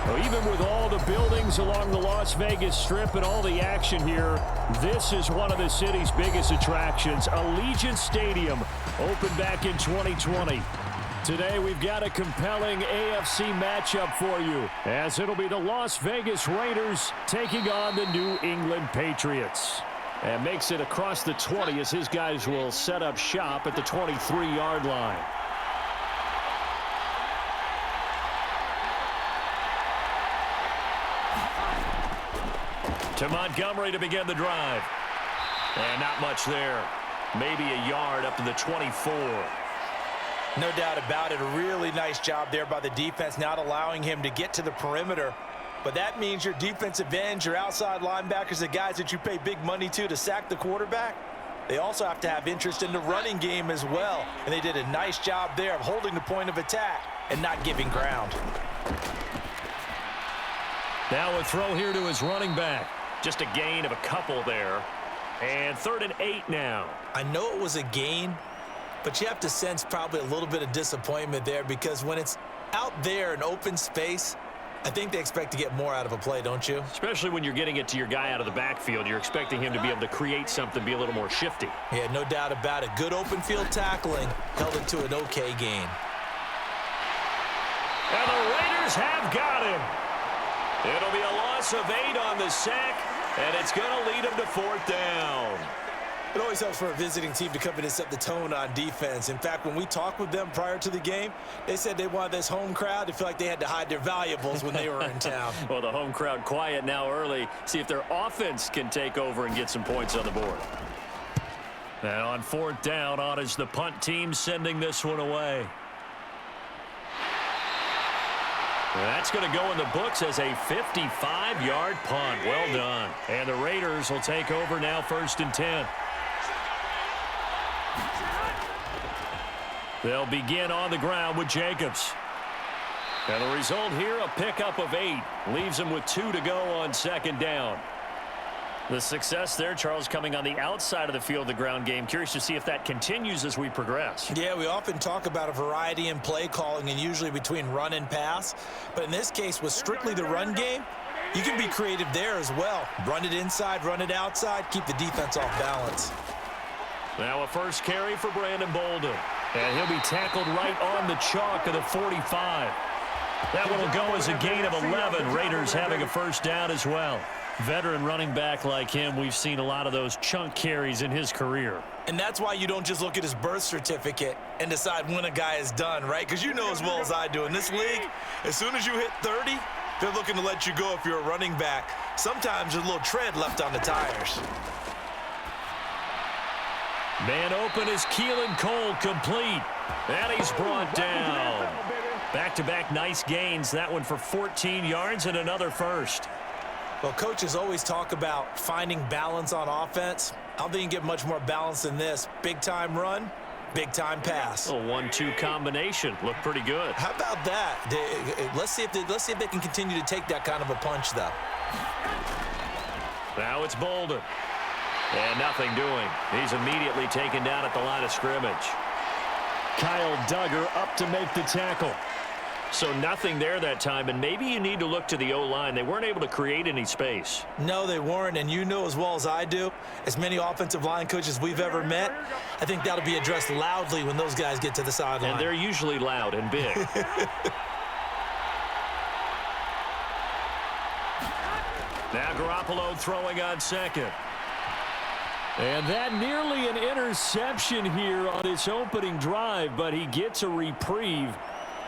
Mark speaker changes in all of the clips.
Speaker 1: Well, even with all the buildings along the Las Vegas Strip and all the action here, this is one of the city's biggest attractions. Allegiant Stadium opened back in 2020. Today we've got a compelling AFC matchup for you, as it'll be the Las Vegas Raiders taking on the New England Patriots. And makes it across the 20 as his guys will set up shop at the 23-yard line. To Montgomery to begin the drive. And not much there. Maybe a yard up to the 24.
Speaker 2: No doubt about it. A really nice job there by the defense, not allowing him to get to the perimeter. But that means your defensive ends, your outside linebackers, the guys that you pay big money to sack the quarterback, they also have to have interest in the running game as well. And they did a nice job there of holding the point of attack and not giving ground.
Speaker 1: Now a throw here to his running back. Just a gain of a couple there. And 3rd and 8 now.
Speaker 2: I know it was a gain, but you have to sense probably a little bit of disappointment there, because when it's out there in open space, I think they expect to get more out of a play, don't you?
Speaker 1: Especially when you're getting it to your guy out of the backfield. You're expecting him to be able to create something, be a little more shifty.
Speaker 2: Yeah, no doubt about it. Good open field tackling held it to an okay gain.
Speaker 1: And the Raiders have got him. It'll be a loss of 8 on the sack, and it's going to lead them to 4th down.
Speaker 2: It always helps for a visiting team to come in and set the tone on defense. In fact, when we talked with them prior to the game, they said they wanted this home crowd to feel like they had to hide their valuables when they were in town.
Speaker 1: Well, the home crowd quiet now early. See if their offense can take over and get some points on the board. And on 4th down, on is the punt team sending this one away. That's going to go in the books as a 55-yard punt. Well done. And the Raiders will take over now, 1st and 10. They'll begin on the ground with Jacobs. And the result here, a pickup of 8. Leaves them with 2 to go on 2nd down. The success there, Charles, coming on the outside of the field, the ground game. Curious to see if that continues as we progress.
Speaker 2: Yeah, we often talk about a variety in play calling and usually between run and pass. But in this case, with strictly the run game, you can be creative there as well. Run it inside, run it outside, keep the defense off balance.
Speaker 1: Now a first carry for Brandon Bolden. And he'll be tackled right on the chalk of the 45. That one will go as a gain of 11. Raiders having a 1st down as well. Veteran running back like him, we've seen a lot of those chunk carries in his career.
Speaker 2: And that's why you don't just look at his birth certificate and decide when a guy is done, right? Because you know as well as I do, in this league, as soon as you hit 30, they're looking to let you go if you're a running back. Sometimes there's a little tread left on the tires.
Speaker 1: Man open is Keelan Cole, complete. And he's brought down. Back-to-back nice gains. That one for 14 yards and another 1st.
Speaker 2: Well, coaches always talk about finding balance on offense. I don't think you can get much more balance than this. Big-time run, big-time pass.
Speaker 1: A 1-2 combination. Looked pretty good.
Speaker 2: How about that? Let's see if they can continue to take that kind of a punch, though.
Speaker 1: Now it's Bolden. And nothing doing. He's immediately taken down at the line of scrimmage. Kyle Duggar up to make the tackle. So nothing there that time, and maybe you need to look to the O-line. They weren't able to create any space.
Speaker 2: No, they weren't, and you know as well as I do, as many offensive line coaches we've ever met, I think that'll be addressed loudly when those guys get to the sideline.
Speaker 1: And they're usually loud and big. Now Garoppolo throwing on 2nd. And that nearly an interception here on this opening drive, but he gets a reprieve.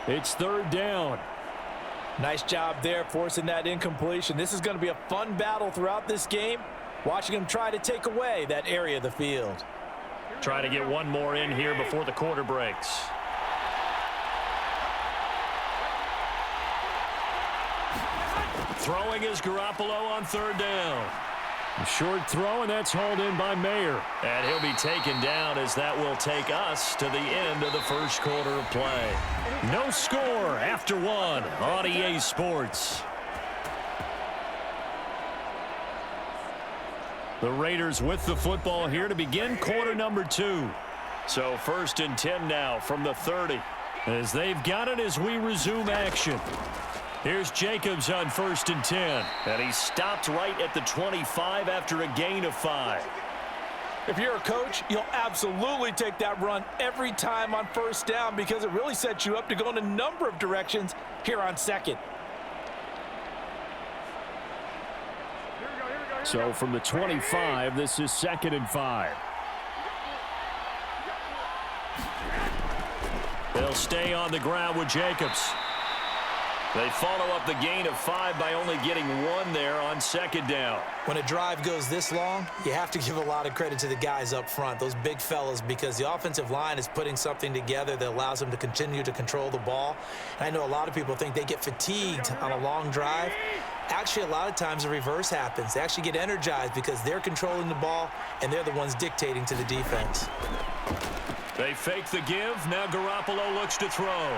Speaker 1: It's 3rd down.
Speaker 2: Nice job there forcing that incompletion. This is going to be a fun battle throughout this game, watching him try to take away that area of the field.
Speaker 1: Try to get one more in here before the quarter breaks. Throwing is Garoppolo on 3rd down. A short throw, and that's hauled in by Mayer. And he'll be taken down as that will take us to the end of the 1st quarter of play. No score after 1 on EA Sports. The Raiders with the football here to begin quarter number 2. So 1st and 10 now from the 30. As they've got it as we resume action. Here's Jacobs on 1st and 10. And he stopped right at the 25 after a gain of 5.
Speaker 2: If you're a coach, you'll absolutely take that run every time on 1st down because it really sets you up to go in a number of directions here on 2nd.
Speaker 1: So from the 25, this is 2nd and 5. They'll stay on the ground with Jacobs. They follow up the gain of 5 by only getting 1 there on 2nd down.
Speaker 2: When a drive goes this long, you have to give a lot of credit to the guys up front, those big fellas, because the offensive line is putting something together that allows them to continue to control the ball. And I know a lot of people think they get fatigued on a long drive. Actually, a lot of times the reverse happens. They actually get energized because they're controlling the ball, and they're the ones dictating to the defense.
Speaker 1: They fake the give. Now Garoppolo looks to throw.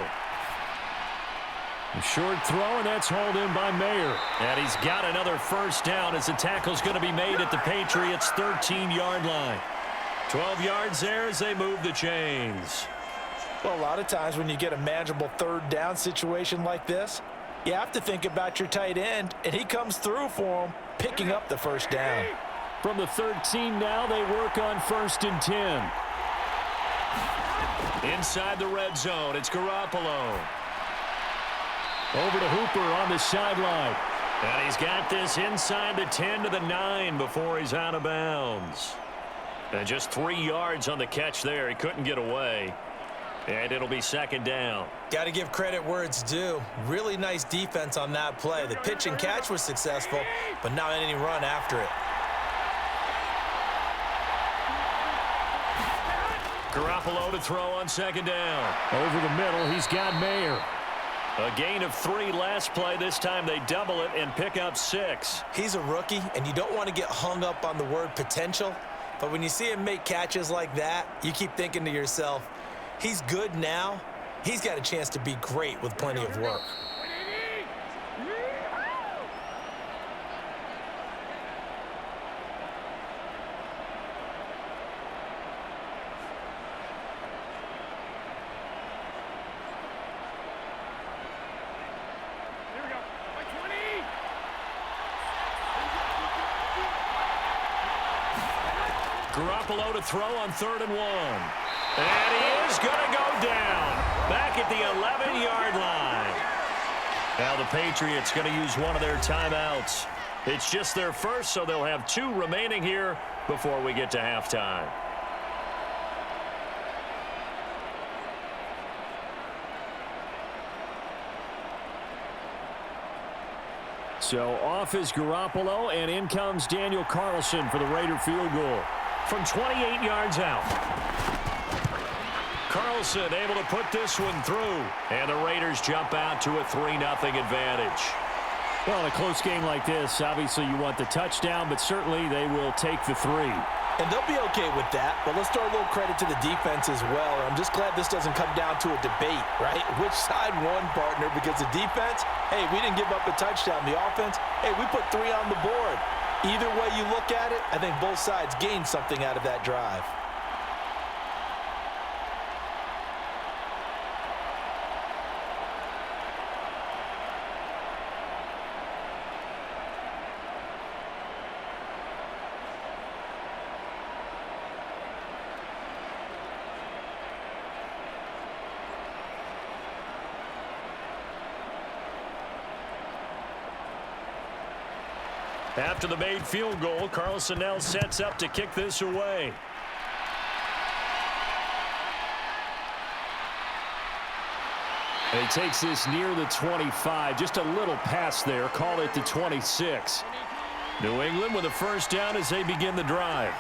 Speaker 1: A short throw, and that's hauled in by Mayer. And he's got another 1st down as the tackle's going to be made at the Patriots' 13-yard line. 12 yards there as they move the chains.
Speaker 2: Well, a lot of times when you get a manageable 3rd down situation like this, you have to think about your tight end, and he comes through for him, picking up the 1st down.
Speaker 1: From the 13 now, they work on 1st and 10. Inside the red zone, it's Garoppolo. Over to Hooper on the sideline. And he's got this inside the 10 to the 9 before he's out of bounds. And just 3 yards on the catch there. He couldn't get away. And it'll be 2nd down.
Speaker 2: Got to give credit where it's due. Really nice defense on that play. The pitch and catch was successful, but not any run after it.
Speaker 1: Garoppolo to throw on 2nd down. Over the middle, he's got Mayer. A gain of 3 last play. This time they double it and pick up 6.
Speaker 2: He's a rookie, and you don't want to get hung up on the word potential. But when you see him make catches like that, you keep thinking to yourself, he's good now. He's got a chance to be great with plenty of work.
Speaker 1: Garoppolo to throw on 3rd and 1. And he is going to go down. Back at the 11-yard line. Now the Patriots going to use one of their timeouts. It's just their first, so they'll have 2 remaining here before we get to halftime. So off is Garoppolo, and in comes Daniel Carlson for the Raider field goal from 28 yards out. Carlson able to put this one through, and the Raiders jump out to a 3-0 advantage. Well, in a close game like this, obviously you want the touchdown, but certainly they will take the 3.
Speaker 2: And they'll be okay with that, but let's throw a little credit to the defense as well. I'm just glad this doesn't come down to a debate, right? Which side won, partner? Because the defense, hey, we didn't give up a touchdown. The offense, hey, we put 3 on the board. Either way you look at it, I think both sides gained something out of that drive.
Speaker 1: After the made field goal, Carlson now sets up to kick this away. And he takes this near the 25. Just a little pass there. Call it the 26. New England with a 1st down as they begin the drive.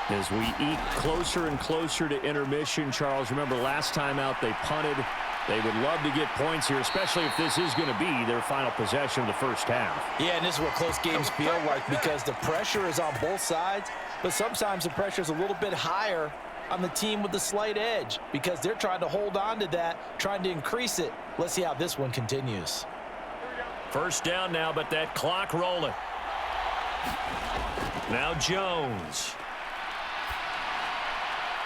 Speaker 1: As we eke closer and closer to intermission, Charles, remember last time out they punted. They would love to get points here, especially if this is going to be their final possession of the first half.
Speaker 2: Yeah, and this is what close games feel like because the pressure is on both sides, but sometimes the pressure is a little bit higher on the team with the slight edge because they're trying to hold on to that, trying to increase it. Let's see how this one continues.
Speaker 1: 1st down now, but that clock rolling. Now Jones.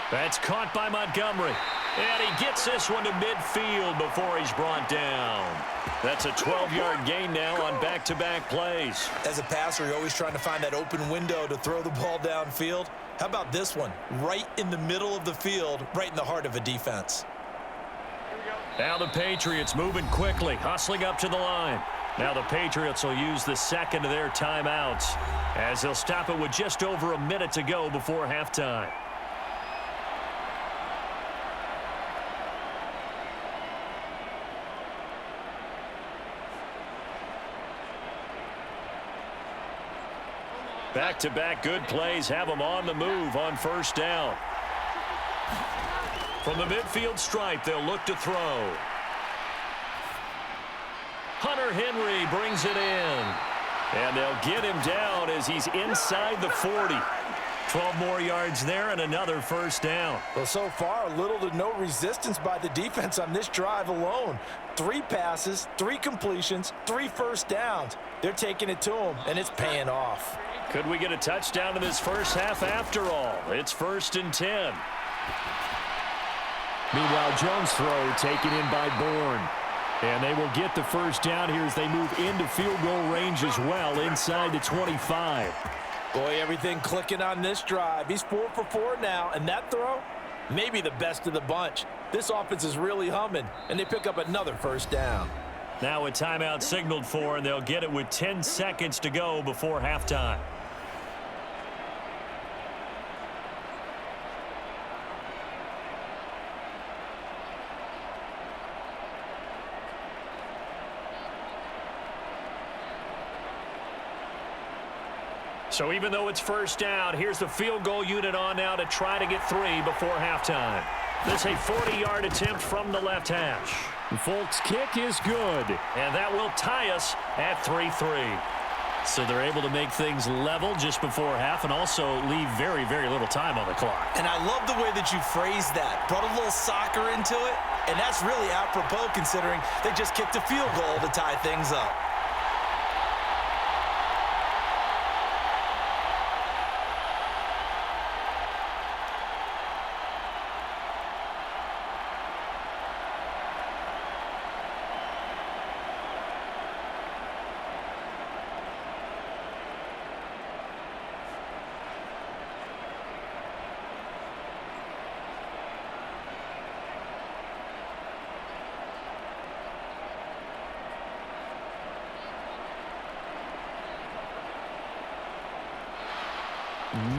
Speaker 1: That's caught by Montgomery. And he gets this one to midfield before he's brought down. That's a 12-yard gain now on back-to-back plays.
Speaker 2: As a passer, you're always trying to find that open window to throw the ball downfield. How about this one? Right in the middle of the field, right in the heart of a defense.
Speaker 1: Now the Patriots moving quickly, hustling up to the line. Now the Patriots will use the second of their timeouts as they'll stop it with just over a minute to go before halftime. Back-to-back good plays have them on the move on first down. From the midfield stripe, they'll look to throw. Hunter Henry brings it in. And they'll get him down as he's inside the 40. 12 more yards there and another first down.
Speaker 2: Well, so far, little to no resistance by the defense on this drive alone. 3 passes, 3 completions, 3 first downs. They're taking it to him, and it's paying off.
Speaker 1: Could we get a touchdown in this first half after all? It's 1st and 10. Meanwhile, Jones' throw taken in by Bourne. And they will get the first down here as they move into field goal range as well inside the 25.
Speaker 2: Boy, everything clicking on this drive. He's 4 for 4 now, and that throw, maybe the best of the bunch. This offense is really humming, and they pick up another first down.
Speaker 1: Now a timeout signaled for, and they'll get it with 10 seconds to go before halftime. So even though it's first down, here's the field goal unit on now to try to get 3 before halftime. This is a 40-yard attempt from the left hash. Folks' kick is good, and that will tie us at 3-3. So they're able to make things level just before half and also leave very, very little time on the clock.
Speaker 2: And I love the way that you phrased that. Brought a little soccer into it, and that's really apropos considering they just kicked a field goal to tie things up.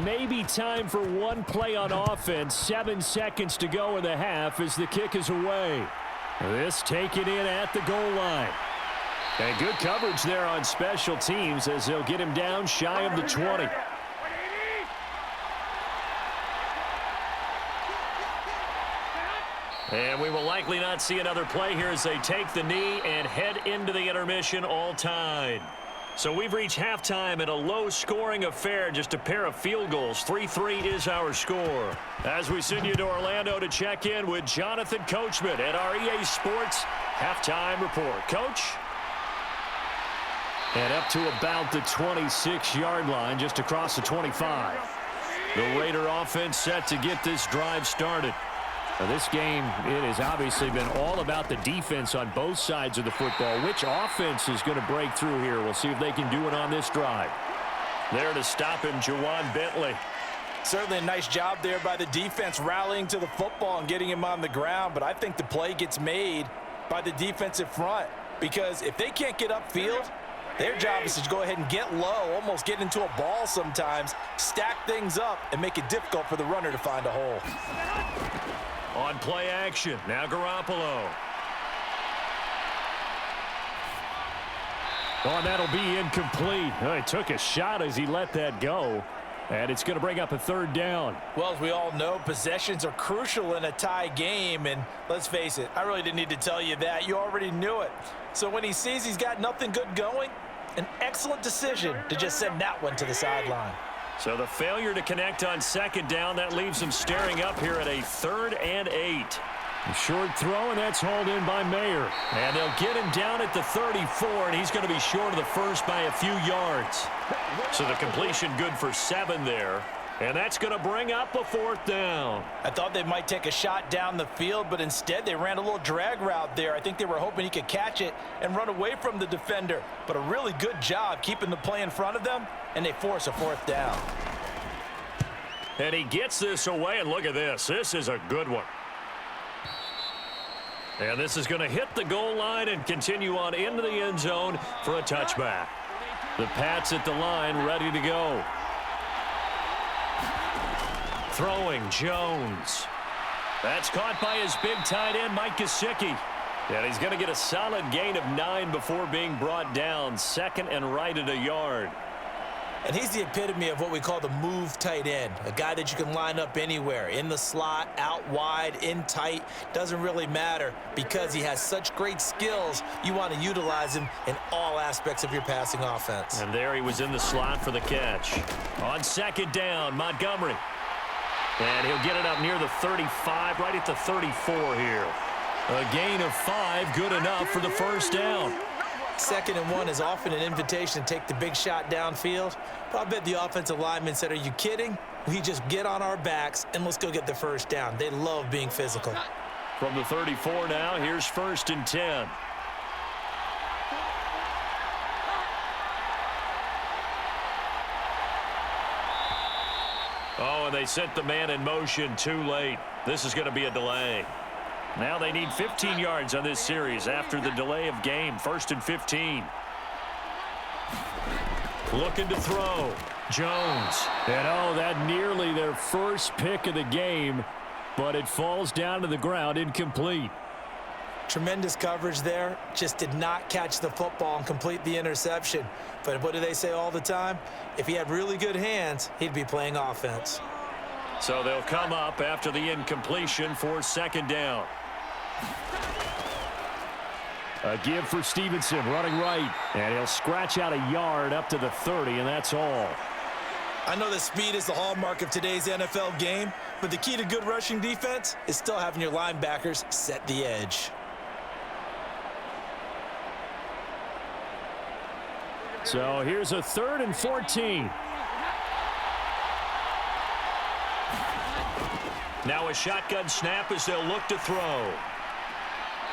Speaker 1: Maybe time for one play on offense. 7 seconds to go in the half as the kick is away. This taken in at the goal line. And good coverage there on special teams as they'll get him down shy of the 20. And we will likely not see another play here as they take the knee and head into the intermission all tied. So we've reached halftime in a low-scoring affair, just a pair of field goals. 3-3 is our score. As we send you to Orlando to check in with Jonathan Coachman at our EA Sports Halftime Report. Coach? And up to about the 26-yard line, just across the 25. The Raider offense set to get this drive started. Now this game, it has obviously been all about the defense on both sides of the football. Which offense is going to break through here? We'll see if they can do it on this drive. There to stop him, Juwan Bentley.
Speaker 2: Certainly a nice job there by the defense rallying to the football and getting him on the ground, but I think the play gets made by the defensive front because if they can't get upfield, their job is to go ahead and get low, almost get into a ball sometimes, stack things up, and make it difficult for the runner to find a hole.
Speaker 1: On play action, now Garoppolo. Oh, and that'll be incomplete. Oh, he took a shot as he let that go. And it's going to bring up a third down.
Speaker 2: Well, as we all know, possessions are crucial in a tie game. And let's face it, I really didn't need to tell you that. You already knew it. So when he sees he's got nothing good going, an excellent decision to just send that one to the sideline.
Speaker 1: So the failure to connect on second down, that leaves him staring up here at a 3rd and 8. A short throw, and that's hauled in by Mayer. And they'll get him down at the 34, and he's going to be short of the first by a few yards. So the completion good for 7 there. And that's going to bring up a 4th down.
Speaker 2: I thought they might take a shot down the field, but instead they ran a little drag route there. I think they were hoping he could catch it and run away from the defender. But a really good job keeping the play in front of them, and they force a 4th down.
Speaker 1: And he gets this away, and look at this. This is a good one. And this is going to hit the goal line and continue on into the end zone for a touchback. The Pats at the line, ready to go. Throwing, Jones. That's caught by his big tight end, Mike Gesicki. And he's going to get a solid gain of 9 before being brought down. 2nd and right at a yard.
Speaker 2: And he's the epitome of what we call the move tight end. A guy that you can line up anywhere. In the slot, out wide, in tight. Doesn't really matter because he has such great skills. You want to utilize him in all aspects of your passing offense.
Speaker 1: And there he was in the slot for the catch. On 2nd down, Montgomery. And he'll get it up near the 35, right at the 34 here. A gain of 5, good enough for the 1st down.
Speaker 2: 2nd and 1 is often an invitation to take the big shot downfield. But I bet the offensive lineman said, are you kidding? We just get on our backs and let's go get the 1st down. They love being physical.
Speaker 1: From the 34 now, here's 1st and 10. Oh, and they sent the man in motion too late. This is going to be a delay. Now they need 15 yards on this series after the delay of game. 1st and 15. Looking to throw. Jones. And oh, that nearly their first pick of the game, but it falls down to the ground, incomplete.
Speaker 2: Tremendous coverage there. Just did not catch the football and complete the interception. But what do they say all the time? If he had really good hands, he'd be playing offense.
Speaker 1: So they'll come up after the incompletion for 2nd down. A give for Stevenson, running right. And he'll scratch out a yard up to the 30, and that's all.
Speaker 2: I know that speed is the hallmark of today's NFL game, but the key to good rushing defense is still having your linebackers set the edge.
Speaker 1: So here's a 3rd and 14. Now a shotgun snap as they'll look to throw.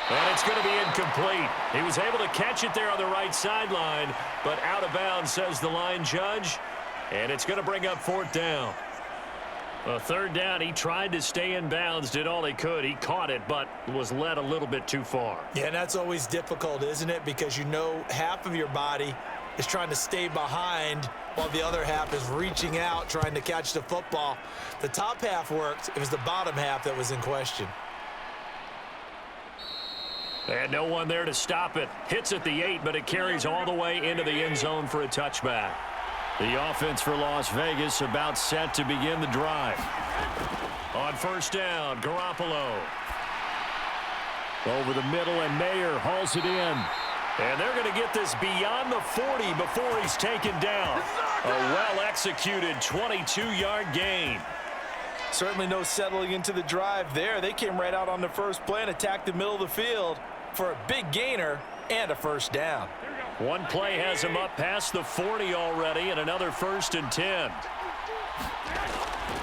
Speaker 1: And it's going to be incomplete. He was able to catch it there on the right sideline, but out of bounds, says the line judge. And it's going to bring up 4th down. A 3rd down, he tried to stay in bounds, did all he could. He caught it, but was led a little bit too far.
Speaker 2: Yeah, and that's always difficult, isn't it? Because you know half of your body is trying to stay behind while the other half is reaching out, trying to catch the football. The top half worked. It was the bottom half that was in question.
Speaker 1: And no one there to stop it. Hits at the 8, but it carries all the way into the end zone for a touchback. The offense for Las Vegas about set to begin the drive. On 1st down, Garoppolo. Over the middle, and Mayer hauls it in. And they're going to get this beyond the 40 before he's taken down. A well-executed 22-yard gain.
Speaker 2: Certainly no settling into the drive there. They came right out on the first play and attacked the middle of the field for a big gainer and a 1st down.
Speaker 1: One play has him up past the 40 already, and another 1st and 10.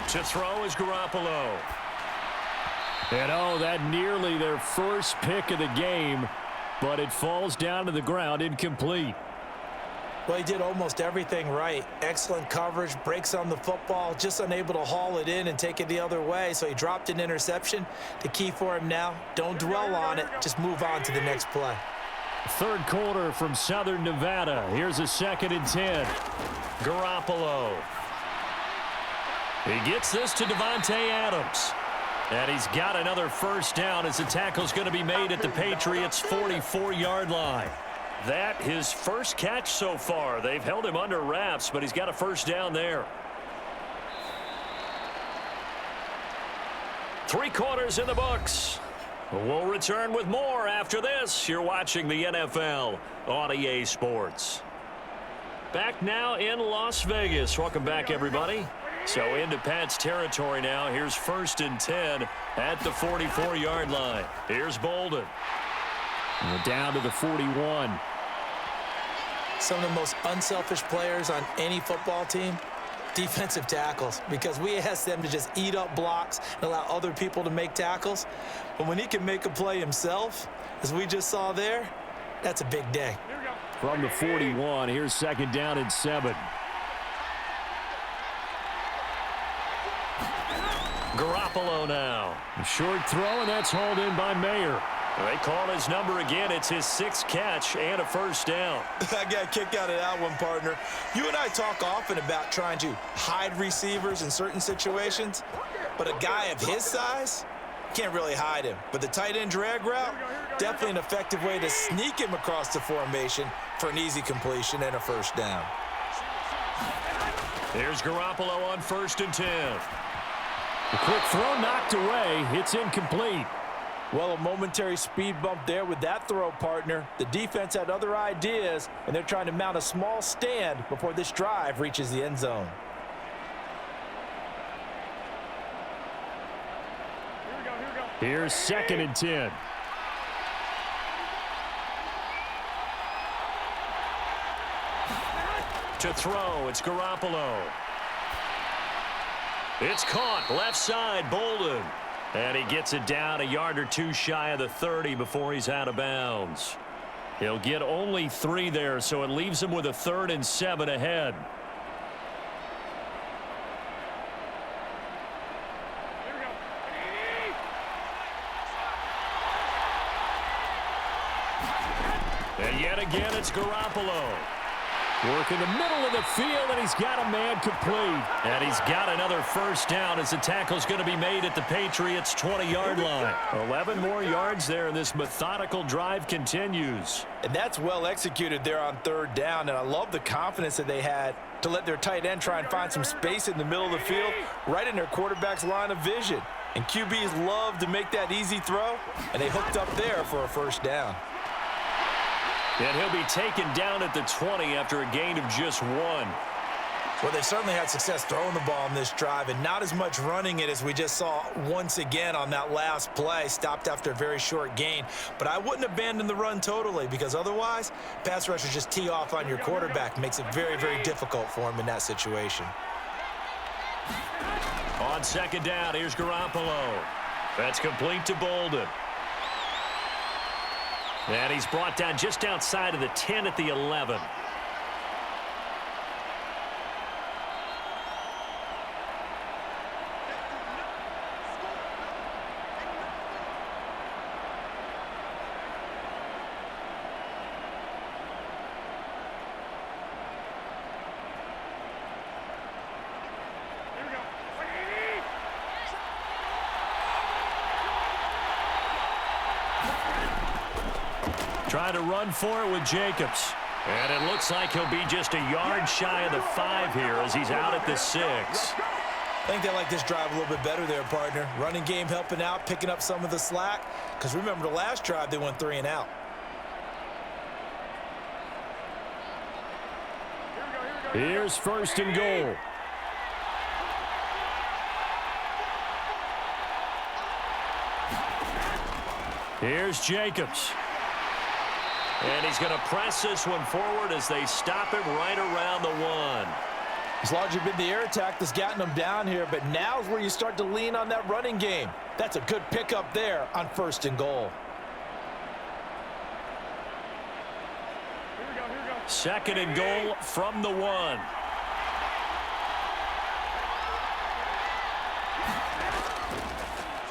Speaker 1: To throw is Garoppolo. And oh, that nearly their first pick of the game, but it falls down to the ground, incomplete.
Speaker 2: Well, he did almost everything right. Excellent coverage, breaks on the football, just unable to haul it in and take it the other way. So he dropped an interception. The key for him now, don't dwell on it. Just move on to the next play.
Speaker 1: 3rd quarter from Southern Nevada. Here's a 2nd and 10. Garoppolo. He gets this to Devontae Adams. And he's got another 1st down as the tackle's going to be made at the Patriots' 44-yard line. That his first catch so far. They've held him under wraps, but he's got a 1st down there. 3 quarters in the books. We'll return with more after this. You're watching the NFL on EA Sports. Back now in Las Vegas. Welcome back, everybody. So into Pat's territory now. Here's 1st and 10 at the 44-yard line. Here's Bolden. And down to the 41.
Speaker 2: Some of the most unselfish players on any football team defensive tackles, because we ask them to just eat up blocks and allow other people to make tackles. But when he can make a play himself, as we just saw there, that's a big day.
Speaker 1: From the 41, here's 2nd down and 7. Garoppolo now. A short throw, and that's hauled in by Mayer. They call his number again. It's his 6th catch and a 1st down.
Speaker 2: I got kicked out of that one, partner. You and I talk often about trying to hide receivers in certain situations, but a guy of his size can't really hide him. But the tight end drag route, definitely an effective way to sneak him across the formation for an easy completion and a 1st down.
Speaker 1: There's Garoppolo on 1st and 10. A quick throw knocked away. It's incomplete.
Speaker 2: Well, a momentary speed bump there with that throw, partner. The defense had other ideas, and they're trying to mount a small stand before this drive reaches the end zone.
Speaker 1: Here's 2nd and 10. To throw, it's Garoppolo. It's caught, left side, Bolden. And he gets it down a yard or two shy of the 30 before he's out of bounds. He'll get only 3 there, so it leaves him with a 3rd and 7 ahead. And yet again, it's Garoppolo. Work in the middle of the field, and he's got a man complete. And he's got another 1st down as the tackle's going to be made at the Patriots' 20-yard line. 11 more yards there, and this methodical drive continues.
Speaker 2: And that's well executed there on 3rd down, and I love the confidence that they had to let their tight end try and find some space in the middle of the field, right in their quarterback's line of vision. And QBs love to make that easy throw, and they hooked up there for a 1st down.
Speaker 1: And he'll be taken down at the 20 after a gain of just 1.
Speaker 2: Well, they certainly had success throwing the ball in this drive, and not as much running it as we just saw once again on that last play. Stopped after a very short gain. But I wouldn't abandon the run totally, because otherwise, pass rushers just tee off on your quarterback. Makes it very, very difficult for him in that situation.
Speaker 1: On 2nd down, here's Garoppolo. That's complete to Bolden. And he's brought down just outside of the 10 at the 11. Trying to run for it with Jacobs. And it looks like he'll be just a yard shy of the 5 here as he's out at the 6.
Speaker 2: I think they like this drive a little bit better there, partner. Running game helping out, picking up some of the slack. Because remember, the last drive, they went 3 and out.
Speaker 1: Here's 1st and goal. Here's Jacobs. And he's going to press this one forward as they stop him right around the 1.
Speaker 2: It's largely been the air attack that's gotten them down here, but now's where you start to lean on that running game. That's a good pickup there on 1st and goal.
Speaker 1: 2nd and goal from the 1.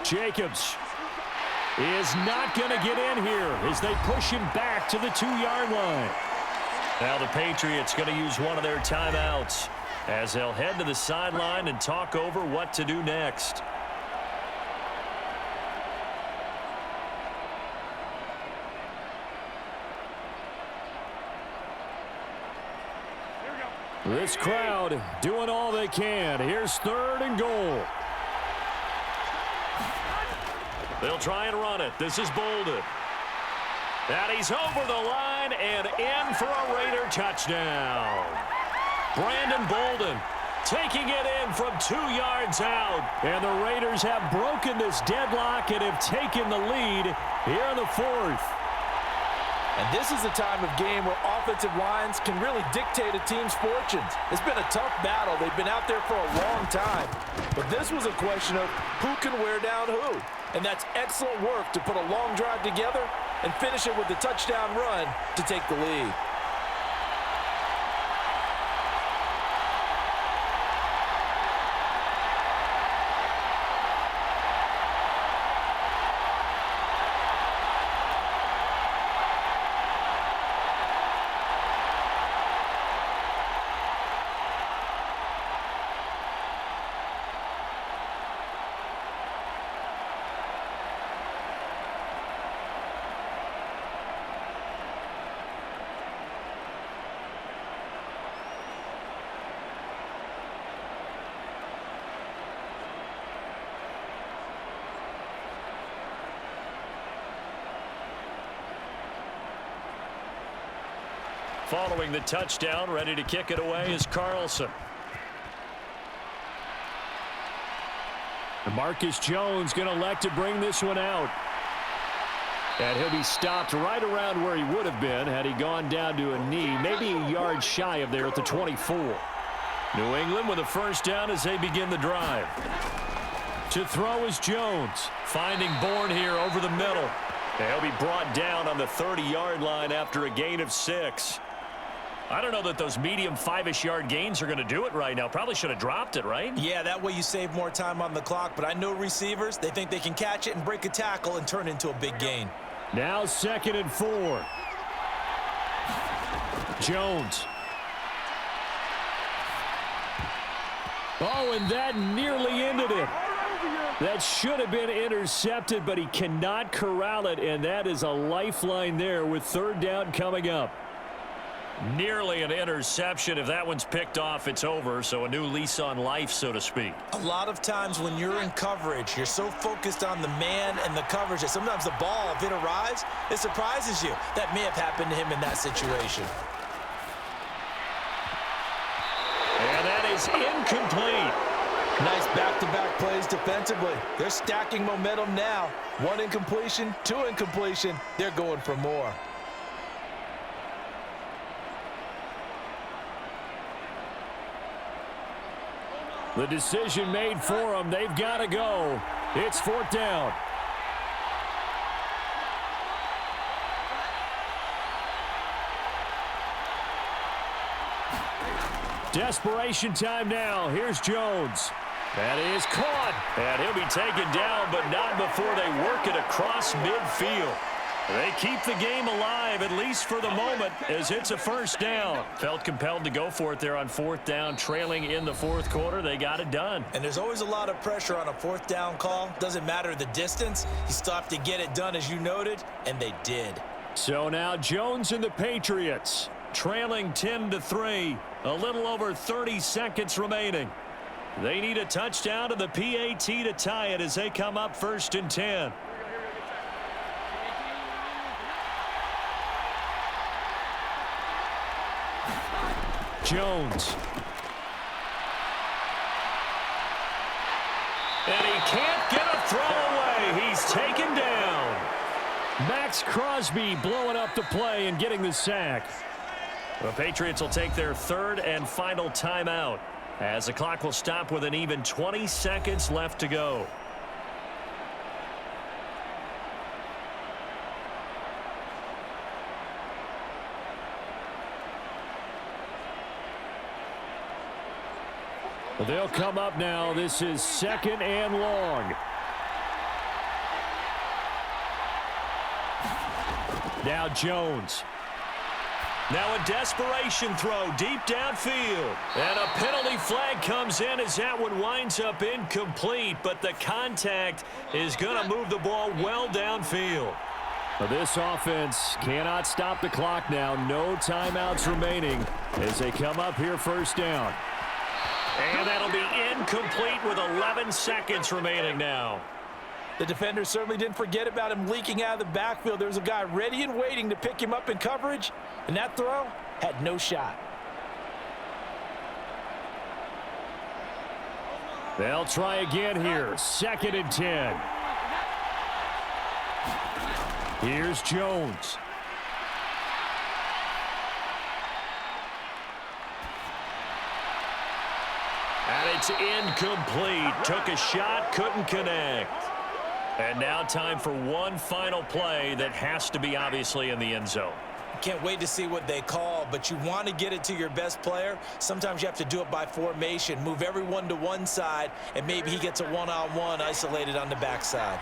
Speaker 1: Jacobs is not going to get in here as they push him back to the 2-yard line. Now the Patriots going to use one of their timeouts as they'll head to the sideline and talk over what to do next. This crowd doing all they can. Here's 3rd and goal. They'll try and run it. This is Bolden. And he's over the line and in for a Raider touchdown. Brandon Bolden taking it in from 2 yards out. And the Raiders have broken this deadlock and have taken the lead here in the 4th.
Speaker 2: And this is the time of game where offensive lines can really dictate a team's fortunes. It's been a tough battle. They've been out there for a long time. But this was a question of who can wear down who. And that's excellent work to put a long drive together and finish it with a touchdown run to take the lead.
Speaker 1: Following the touchdown, ready to kick it away is Carlson. Marcus Jones going to elect to bring this one out. And he'll be stopped right around where he would have been had he gone down to a knee, maybe a yard shy of there at the 24. New England with a first down as they begin the drive. To throw is Jones, finding Bourne here over the middle. He'll be brought down on the 30-yard line after a gain of 6. I don't know that those medium 5-ish yard gains are going to do it right now. Probably should have dropped it, right?
Speaker 2: Yeah, that way you save more time on the clock. But I know receivers, they think they can catch it and break a tackle and turn into a big gain.
Speaker 1: Now 2nd and 4. Jones. Oh, and that nearly ended it. That should have been intercepted, but he cannot corral it, and that is a lifeline there with 3rd down coming up. Nearly an interception. If that one's picked off, it's over, so a new lease on life, so to speak.
Speaker 2: A lot of times when you're in coverage, you're so focused on the man and the coverage that sometimes the ball, if it arrives, it surprises you. That may have happened to him in that situation.
Speaker 1: And that is incomplete.
Speaker 2: Nice back-to-back plays defensively. They're stacking momentum now. 1 incompletion, 2 incompletion. They're going for more.
Speaker 1: The decision made for them. They've got to go. It's 4th down. Desperation time now. Here's Jones. That is caught. And he'll be taken down, but not before they work it across midfield. They keep the game alive, at least for the moment, as it's a first down. Felt compelled to go for it there on 4th down, trailing in the 4th quarter. They got it done.
Speaker 2: And there's always a lot of pressure on a 4th down call. Doesn't matter the distance. You still have to get it done, as you noted, and they did.
Speaker 1: So now Jones and the Patriots trailing 10-3. A little over 30 seconds remaining. They need a touchdown to the PAT to tie it as they come up 1st and 10. Jones. And he can't get a throw away. He's taken down. Max Crosby blowing up the play and getting the sack. The Patriots will take their 3rd and final timeout as the clock will stop with an even 20 seconds left to go. They'll come up now. This is 2nd and long. Now Jones. Now a desperation throw deep downfield. And a penalty flag comes in as that one winds up incomplete. But the contact is going to move the ball well downfield. This offense cannot stop the clock now. No timeouts remaining as they come up here 1st down. And that'll be incomplete with 11 seconds remaining now.
Speaker 2: The defender certainly didn't forget about him leaking out of the backfield. There was a guy ready and waiting to pick him up in coverage, and that throw had no shot.
Speaker 1: They'll try again here. 2nd and 10. Here's Jones. It's incomplete. Took a shot, couldn't connect. And now time for one final play that has to be obviously in the end zone.
Speaker 2: Can't wait to see what they call, but you want to get it to your best player. Sometimes you have to do it by formation. Move everyone to one side, and maybe he gets a one-on-one isolated on the backside.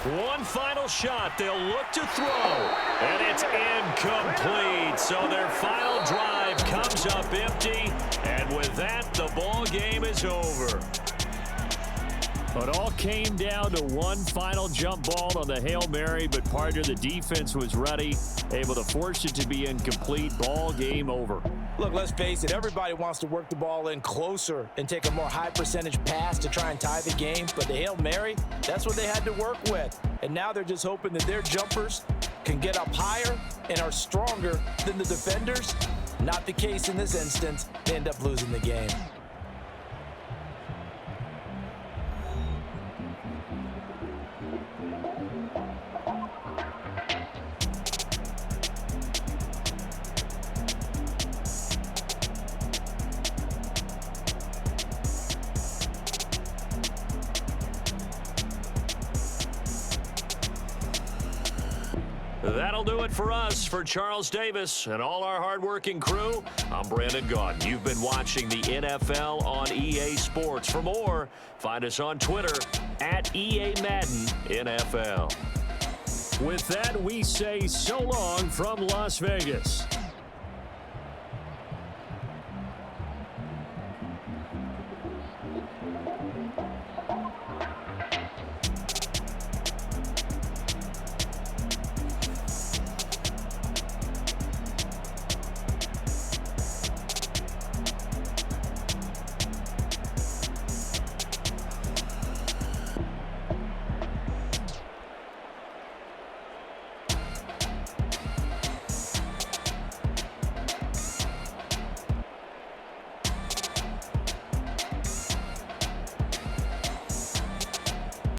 Speaker 1: One final shot. They'll look to throw. And it's incomplete. So their final drive comes up empty. And with that, the ball game is over. It all came down to one final jump ball on the Hail Mary, but partner, the defense was ready, able to force it to be incomplete. Ball game over.
Speaker 2: Look, let's face it, everybody wants to work the ball in closer and take a more high percentage pass to try and tie the game, but the Hail Mary, that's what they had to work with. And now they're just hoping that their jumpers can get up higher and are stronger than the defenders. Not the case in this instance. They end up losing the game.
Speaker 1: That'll do it for us. For Charles Davis and all our hardworking crew, I'm Brandon Gaudin. You've been watching the NFL on EA Sports. For more, find us on Twitter at EA Madden NFL. With that, we say so long from Las Vegas.